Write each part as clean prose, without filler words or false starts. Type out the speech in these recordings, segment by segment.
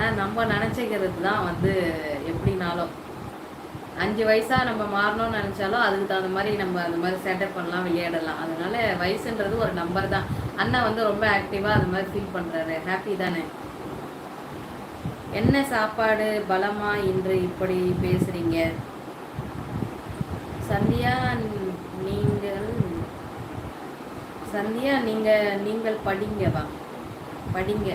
ஆனால் நம்ம நினச்சிக்கிறது தான் வந்து எப்படினாலும் 5 வயசா நம்ம மாறணும்னு நினச்சாலும் அதுக்கு தகுந்த மாதிரி நம்ம அந்த மாதிரி செட்டப் பண்ணலாம், விளையாடலாம். அதனால வயசுன்றது ஒரு நம்பர் தான். அண்ணா வந்து ரொம்ப ஆக்டிவாக அது மாதிரி ஃபீல் பண்ணுறாரு. ஹாப்பி தானே? என்ன சாப்பாடு பலமா இன்று இப்படி பேசுறீங்க? சந்தியா நீங்கள் படிங்கவா? படிங்க,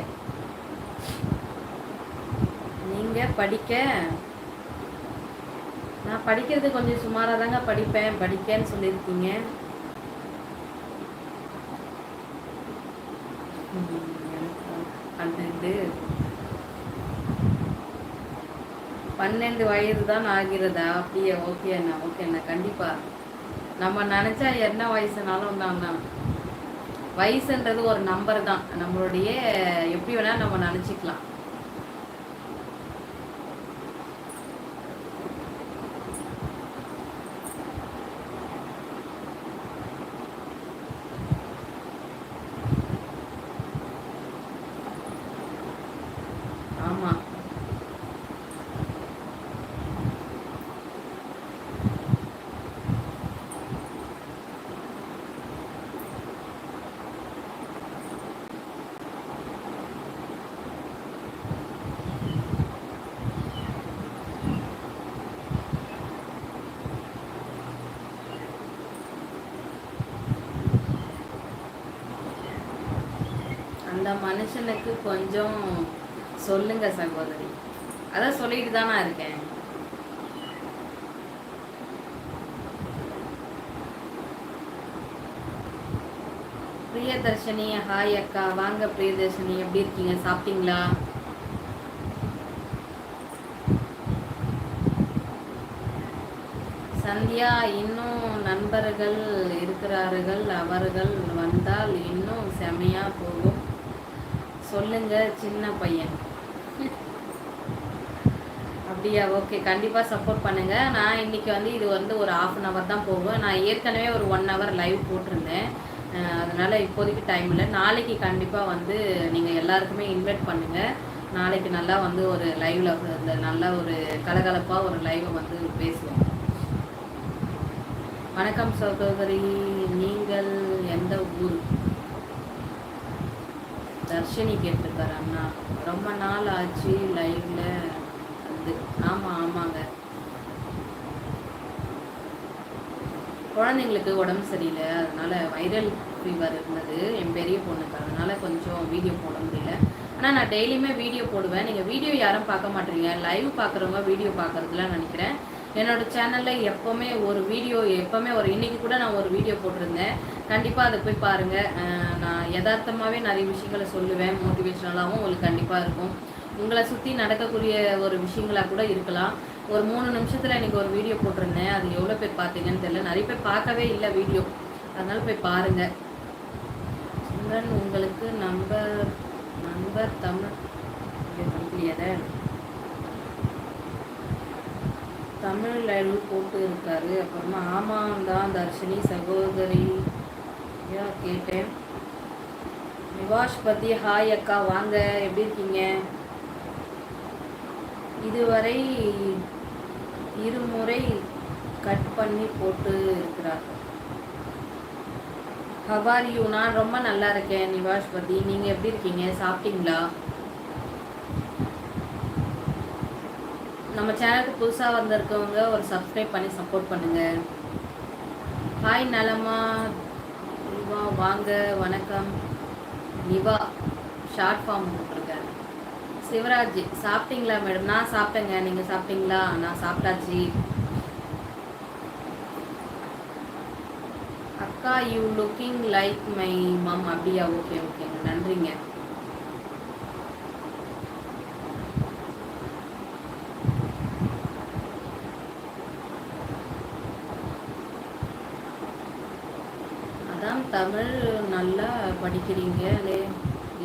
நீங்க படிக்க. நான் படிக்கிறது கொஞ்சம் சுமாராக தாங்க படிப்பேன். படிக்கன்னு சொல்லியிருக்கீங்க. அது 12 வயது தான் ஆகிறதா? அப்படியே? ஓகேண்ணா, ஓகேண்ணா, கண்டிப்பாக. நம்ம நினச்சா என்ன வயசுனாலும் தான். வயசுன்றது ஒரு நம்பர் தான். நம்மளுடைய எப்படி வேணால் நம்ம நினச்சிக்கலாம். ஆமாம், அந்த மனுஷனுக்கு கொஞ்சம் சொல்லுங்க சகோதரி. அதான் சொல்லிட்டு தானா இருக்கேன். பிரியதர்ஷினி, ஹாய் அக்கா. வாங்க பிரியதர்ஷினி, எப்படி இருக்கீங்க? சாப்பிட்டீங்களா? சந்தியா, இன்னும் நண்பர்கள் இருக்கிறார்கள், அவர்கள் வந்தால் இன்னும் செமையா போகும். சொல்லுங்க சின்ன பையன். அப்படியா? ஓகே, கண்டிப்பாக சப்போர்ட் பண்ணுங்கள். நான் இன்றைக்கி வந்து இது வந்து ஒரு 1/2 தான் போகும். நான் ஏற்கனவே ஒரு 1 hour லைவ் போட்டிருந்தேன். அதனால் இப்போதைக்கு டைம் இல்லை. நாளைக்கு கண்டிப்பாக வந்து நீங்கள் எல்லாருக்குமே இன்வைட் பண்ணுங்கள். நாளைக்கு நல்லா வந்து ஒரு லைவில் இந்த நல்லா ஒரு கலகலப்பாக ஒரு லைவை வந்து பேசுவோம். வணக்கம் சகோதரி, நீங்கள் எந்த ஊர்? தர்ஷினி கேட்டிருக்காரு. அண்ணா ரொம்ப நாள் ஆச்சு லைவ்ல வந்து. ஆமாங்க, குழந்தைங்களுக்கு உடம்பு சரியில்லை, அதனால வைரல் ஃபீவர் இருந்தது என் பெரிய பொண்ணுக்கு. அதனால கொஞ்சம் வீடியோ போட முடியல. ஆனால் நான் டெய்லியுமே வீடியோ போடுவேன். நீங்கள் வீடியோ யாரும் பார்க்க மாட்டீங்க. லைவ் பார்க்குறவங்க வீடியோ பார்க்குறதுலாம் நினைக்கிறேன். என்னோட சேனலில் எப்போவுமே ஒரு வீடியோ, எப்போவுமே ஒரு இன்றைக்கி கூட நான் ஒரு வீடியோ போட்டிருந்தேன். கண்டிப்பாக அதை போய் பாருங்கள். நான் யதார்த்தமாகவே நிறைய விஷயங்களை சொல்லுவேன். மோட்டிவேஷனலாகவும் உங்களுக்கு கண்டிப்பாக இருக்கும். உங்களை சுற்றி நடக்கக்கூடிய ஒரு விஷயங்களாக கூட இருக்கலாம். ஒரு 3 நிமிஷத்தில் இன்றைக்கி ஒரு வீடியோ போட்டிருந்தேன். அது எவ்வளோ பேர் பார்த்தீங்கன்னு தெரியல. நிறைய பேர் பார்க்கவே இல்லை வீடியோ. அதனால் போய் பாருங்கள். சிம்ரன், உங்களுக்கு நண்பர் தமிழ் இல்லையத தமிழ் லைவ் போட்டு இருக்காரு. அப்புறமா ஆமாம் தான் தர்ஷினி சகோதரி கேட்டேன். நிவாஷ் பத்தி ஹாய் அக்கா, வாங்க, எப்படி இருக்கீங்க? இதுவரை 2 முறை கட் பண்ணி போட்டு இருக்கிறார். How are you? நான் ரொம்ப நல்லா இருக்கேன் நிவாஷ் பத்தி. நீங்க எப்படி இருக்கீங்க? சாப்பிட்டீங்களா? நம்ம சேனலுக்கு புதுசாக வந்திருக்கவங்க ஒரு சப்ஸ்கிரைப் பண்ணி சப்போர்ட் பண்ணுங்க. ஹாய் நலமா நிவா, வாங்க, வணக்கம். நிவா ஷார்ட் ஃபார்ம் போட்டிருக்கேன். சிவராஜ், சாப்பிட்டீங்களா மேடம்? நான் சாப்பிட்டேங்க. நீங்கள் சாப்பிட்டீங்களா? நான் சாப்பிட்டாச்சு. அக்கா, you looking like my mom. அப்படியா? ஓகேங்க, நன்றிங்க. அதான் தமிழ் நல்லா படிக்கிறீங்களே,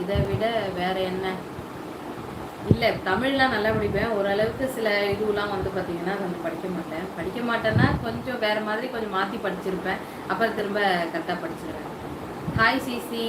இதை விட வேற என்ன? இல்லை, தமிழ்லாம் நல்லா படிப்பேன். ஓரளவுக்கு சில இதுலாம் வந்து பார்த்தீங்கன்னா கொஞ்சம் படிக்க மாட்டேன்னா கொஞ்சம் வேறு மாதிரி கொஞ்சம் மாற்றி படிச்சிருப்பேன். அப்புறம் திரும்ப கரெக்டாக படிச்சிருவேன். Hi CC.